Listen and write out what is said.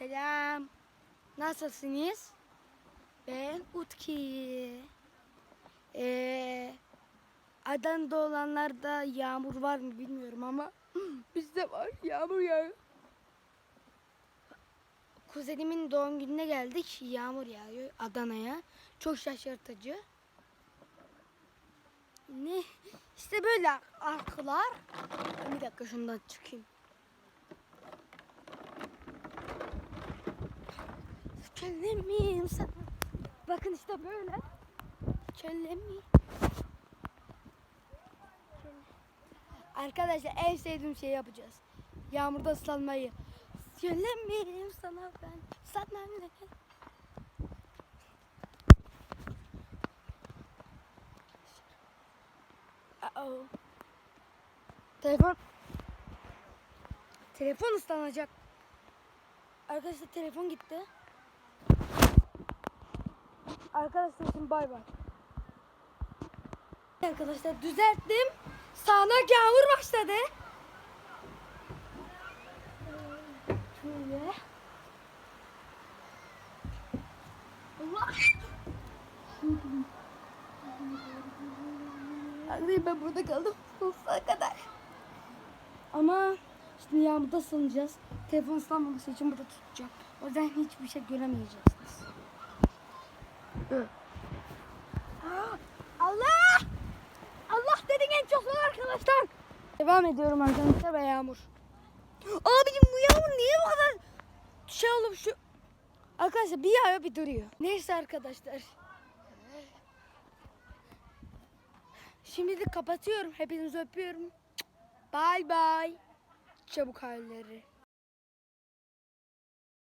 Selam. Nasılsınız? Ben Utki. Adana'da olanlarda yağmur var mı bilmiyorum ama bizde var, yağmur yağıyor. Kuzenimin doğum gününe geldik. Yağmur yağıyor Adana'ya. Çok şaşırtıcı. Ne? İşte böyle arkalar. Bir dakika şundan çıkayım. Söylemeyeyim sana. Bakın işte böyle. Söylemeyeyim. Arkadaşlar en sevdiğim şeyi yapacağız. Yağmurda ıslanmayı. Söylemeyeyim sana ben. Sana ne? Uh-oh. Telefon ıslanacak. Arkadaşlar telefon gitti. Arkadaşlar şimdi bay bay. Arkadaşlar düzelttim. Sağanak yağmur başladı. Şöyle. Allah. Arkadaşlar ben burada kaldım sonsuza kadar. Ama şimdi yağmurda ıslanacağız. Telefon ıslanmaması için burada tutacağım. O yüzden hiçbir şey göremeyeceksiniz. Allah! Allah dedin en çok zor arkadaşlar. Devam ediyorum arkadaşlar ve yağmur. Abicim bu yağmur niye bu kadar şey olup şu... Arkadaşlar bir yağıyor bir duruyor. Neyse arkadaşlar. Şimdilik kapatıyorum. Hepinizi öpüyorum. Bye bye. Çabuk halleri.